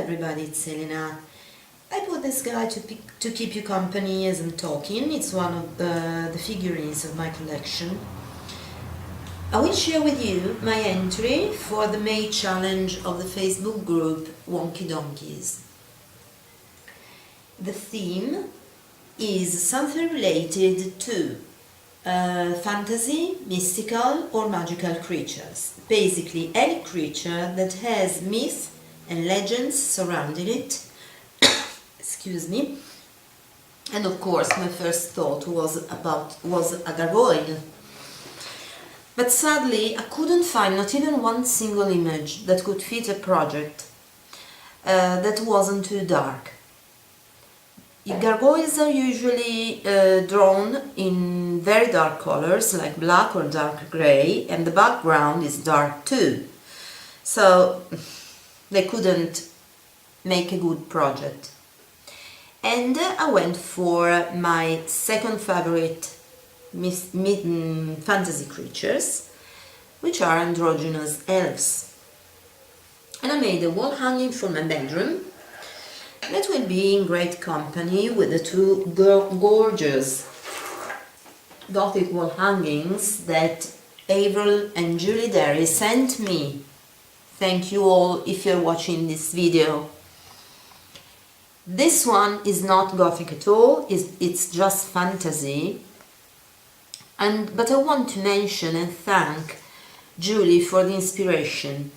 everybody, it's Elena. I bought this guy to keep you company as I'm talking. It's one of the figurines of my collection. I will share with you my entry for the May challenge of the Facebook group Wonky Donkeys. The theme is something related to fantasy, mystical or magical creatures. Basically any creature that has myth and legends surrounding it. Excuse me. And of course my first thought was a gargoyle. But sadly I couldn't find not even one single image that could fit a project that wasn't too dark. Gargoyles are usually drawn in very dark colors like black or dark grey, and the background is dark too. So they couldn't make a good project. And I went for my second favorite fantasy creatures, which are androgynous elves. And I made a wall hanging for my bedroom that will be in great company with the two gorgeous Gothic wall hangings that Avril and Julie Derry sent me. Thank you all if you're watching this video. This one is not Gothic at all, it's just fantasy. But I want to mention and thank Julie for the inspiration,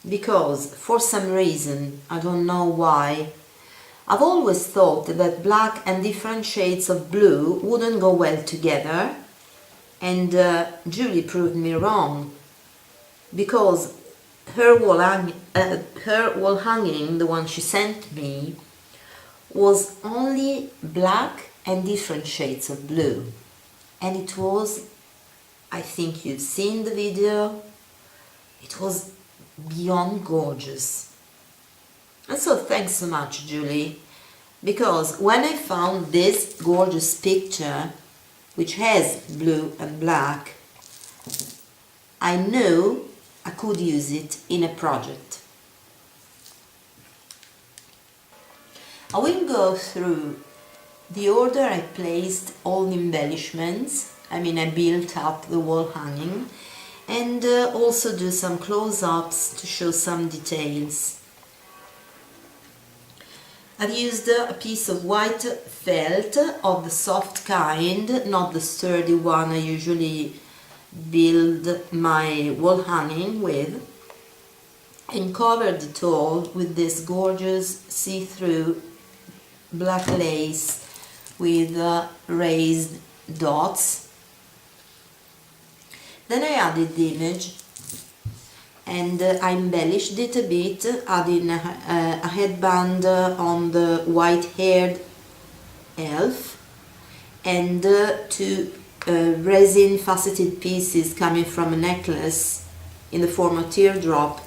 because for some reason, I don't know why, I've always thought that black and different shades of blue wouldn't go well together, and Julie proved me wrong, because her wall hanging, the one she sent me, was only black and different shades of blue, and it was, I think you've seen the video, it was beyond gorgeous. And so thanks so much, Julie, because when I found this gorgeous picture, which has blue and black, I knew I could use it in a project. I will go through the order I placed all the embellishments. I built up the wall hanging, and also do some close-ups to show some details. I've used a piece of white felt of the soft kind, not the sturdy one I usually build my wall hanging with, and covered it all with this gorgeous see-through black lace with raised dots. Then I added the image and I embellished it a bit, adding a headband on the white-haired elf and two resin faceted pieces coming from a necklace in the form of teardrop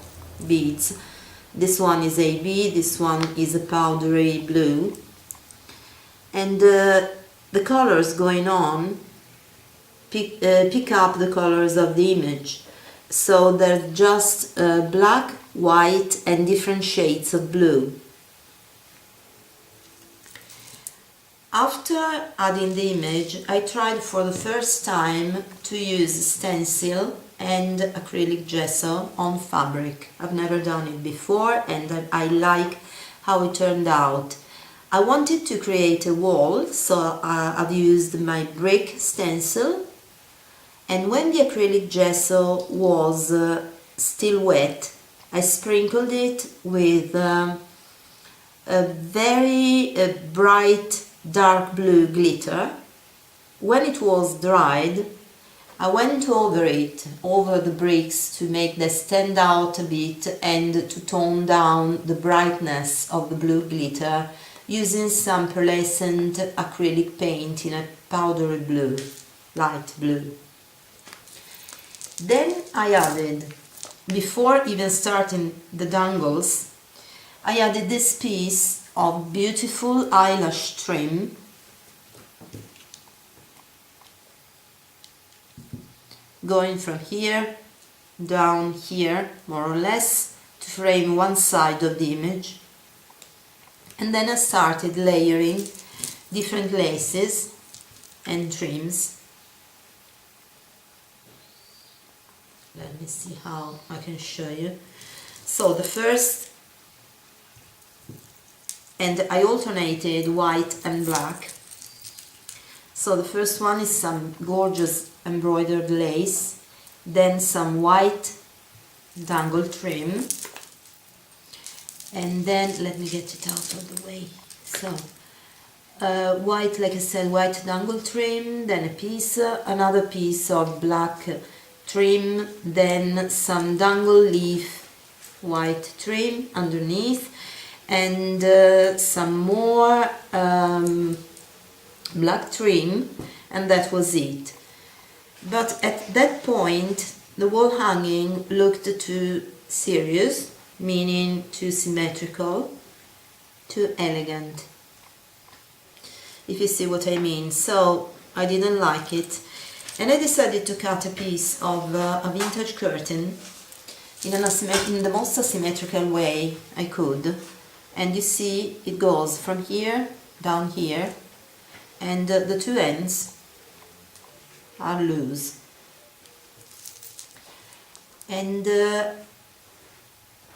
beads. This one is AB, this one is a powdery blue. And the colors going on pick up the colors of the image, so they're just black, white and different shades of blue. After adding the image, I tried for the first time to use stencil and acrylic gesso on fabric. I've never done it before, and I like how it turned out. I wanted to create a wall, so I've used my brick stencil, and when the acrylic gesso was still wet, I sprinkled it with a very bright dark blue glitter. When it was dried, I went over it, over the bricks, to make them stand out a bit and to tone down the brightness of the blue glitter, using some pearlescent acrylic paint in a powdery blue, light blue. Then I added, before even starting the dangles, I added this piece of beautiful eyelash trim, going from here down here, more or less, to frame one side of the image. And then I started layering different laces and trims. Let me see how I can show you. So the first, and I alternated white and black. So the first one is some gorgeous embroidered lace, then some white dangle trim, and then let me get it out of the way. So white, like I said, white dangle trim, then a piece, another piece of black trim, then some dangle leaf white trim underneath, and some more black trim, and that was it. But at that point the wall hanging looked too serious, meaning too symmetrical, too elegant, if you see what I mean. So I didn't like it, and I decided to cut a piece of a vintage curtain in the most asymmetrical way I could. And you see it goes from here down here, and the two ends are loose. And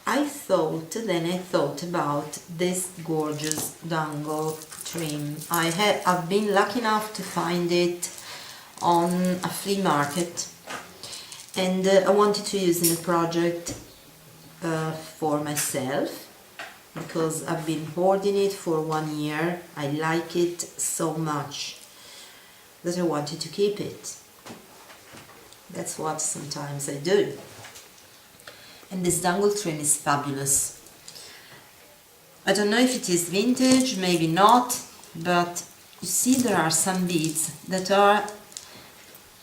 I thought about this gorgeous dangle trim. I've been lucky enough to find it on a flea market, and I wanted to use in a project for myself, because I've been hoarding it for 1 year. I like it so much that I wanted to keep it. That's what sometimes I do. And this dangle trim is fabulous. I don't know if it is vintage, maybe not, but you see there are some beads that are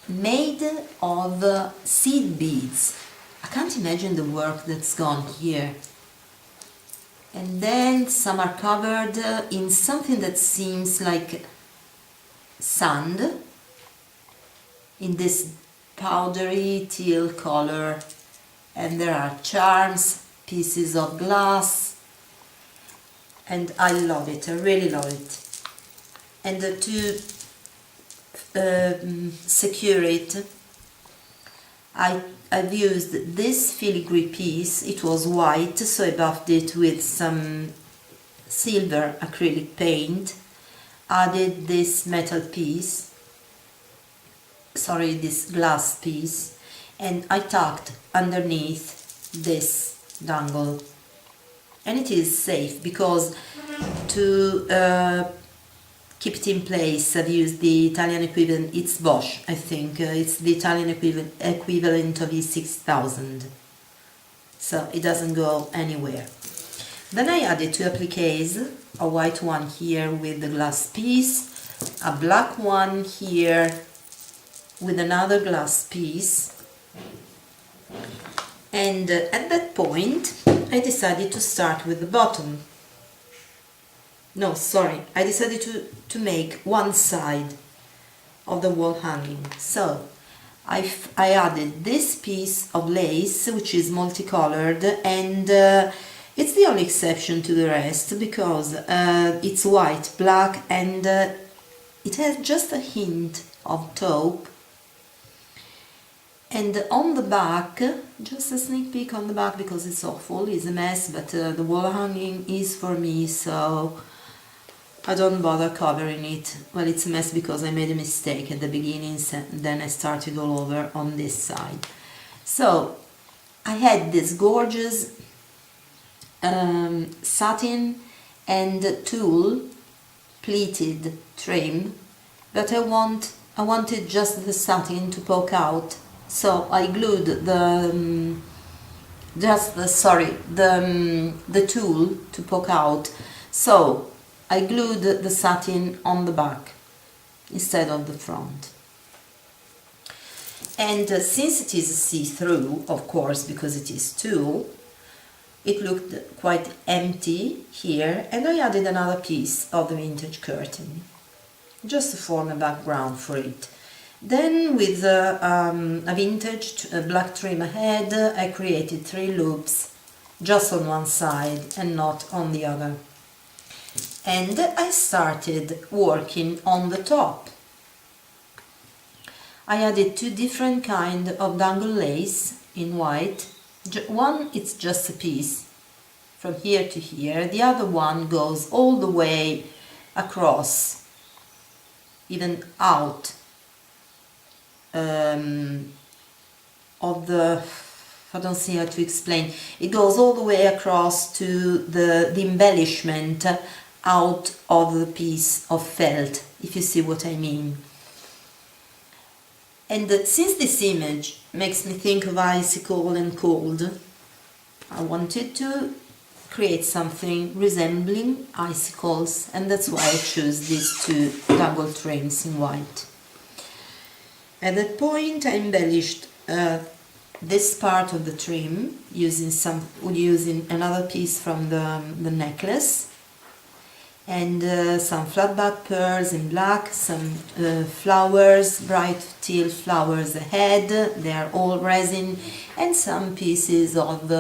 made of seed beads. I can't imagine the work that's gone here. And then some are covered in something that seems like sand, in this powdery teal color, and there are charms, pieces of glass, and I love it, I really love it. And to secure it, I've used this filigree piece. It was white, so I buffed it with some silver acrylic paint, added this metal piece, this glass piece, and I tucked underneath this dangle. And it is safe, because to keep it in place I've used the Italian equivalent. It's Bosch, I think. It's the Italian equivalent of E6000, so it doesn't go anywhere. Then I added two appliques, a white one here with the glass piece, a black one here with another glass piece, and at that point I decided to start with the bottom. No, sorry, I decided to make one side of the wall hanging. So I added this piece of lace, which is multicolored, and it's the only exception to the rest, because it's white, black, and it has just a hint of taupe. And on the back, just a sneak peek on the back, because it's awful, it's a mess, but the wall hanging is for me, so I don't bother covering it. Well, it's a mess because I made a mistake at the beginning, then I started all over on this side. So I had this gorgeous satin and tulle pleated trim, but I wanted just the satin to poke out, so I glued the tulle to poke out. So I glued the satin on the back instead of the front. And since it is see-through, of course, because it is tulle, it looked quite empty here, and I added another piece of the vintage curtain just to form a background for it. Then with a vintage black trim ahead, I created 3 loops just on one side and not on the other. and I started working on the top. I added two different kind of dangle lace in white. One it's just a piece from here to here, the other one goes all the way across, even out of the, I don't see how to explain, it goes all the way across to the embellishment out of the piece of felt, if you see what I mean. And since this image makes me think of icicle and cold, I wanted to create something resembling icicles, and that's why I chose these two dangle trims in white. At that point I embellished this part of the trim using another piece from the necklace, and some flat back pearls in black, some flowers, bright teal flowers ahead, they are all resin, and some pieces of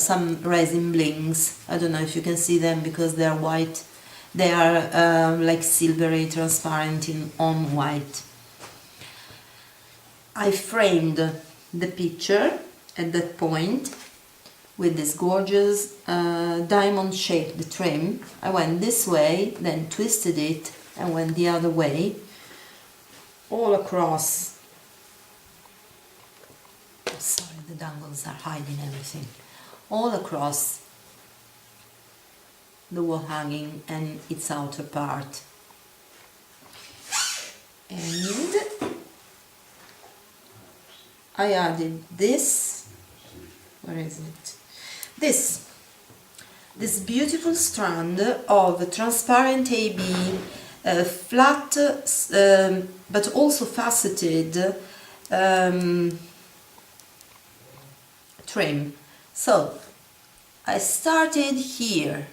some resin blings. I don't know if you can see them because they are white, they are like silvery transparent on white. I framed the picture at that point with this gorgeous diamond shaped trim. I went this way, then twisted it and went the other way, all across. Sorry, the dangles are hiding everything. All across the wall hanging and its outer part. And I added this, where is it? This beautiful strand of transparent AB, flat but also faceted trim. So I started here,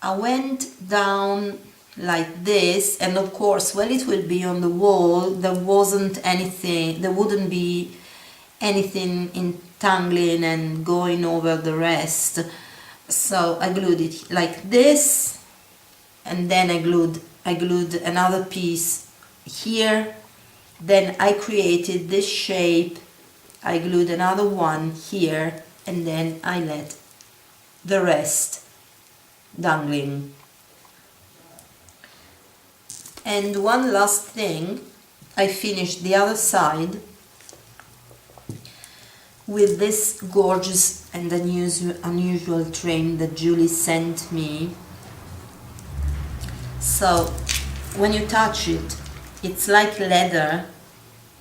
I went down like this, and of course when it will be on the wall there wouldn't be anything entangling and going over the rest, so I glued it like this, and then I glued another piece here, then I created this shape, I glued another one here, and then I let the rest dangling. And one last thing, I finished the other side with this gorgeous and unusual trim that Julie sent me. So when you touch it, it's like leather,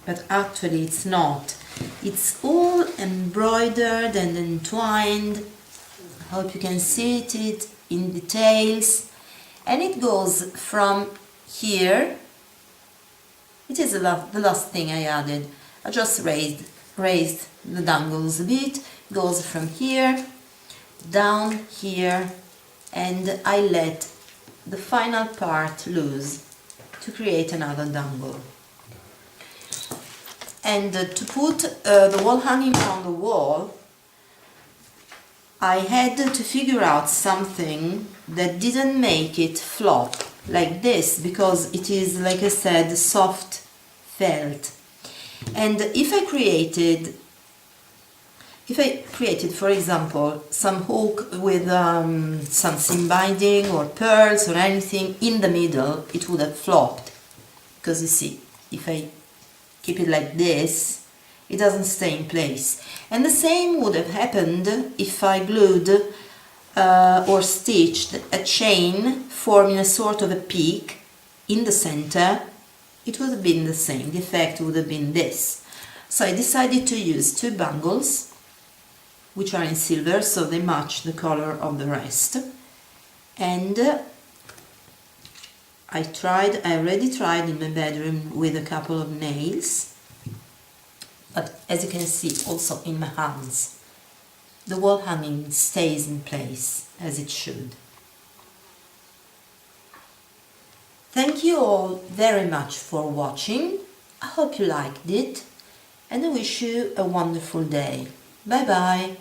but actually it's not. It's all embroidered and entwined. I hope you can see it in details, and it goes from here. It is the last thing I added. I just raised the dangles a bit, goes from here down here, and I let the final part loose to create another dangle. And to put the wall hanging on the wall, I had to figure out something that didn't make it flop like this, because it is, like I said, soft felt. And if I created, for example, some hook with some seam binding or pearls or anything in the middle, it would have flopped, because you see, if I keep it like this, it doesn't stay in place. And the same would have happened if I glued or stitched a chain forming a sort of a peak in the center. It would have been the same, the effect would have been this. So I decided to use two bangles, which are in silver, so they match the color of the rest. And I already tried in my bedroom with a couple of nails, but as you can see also in my hands, the wall hanging stays in place as it should. Thank you all very much for watching. I hope you liked it, and I wish you a wonderful day. Bye bye!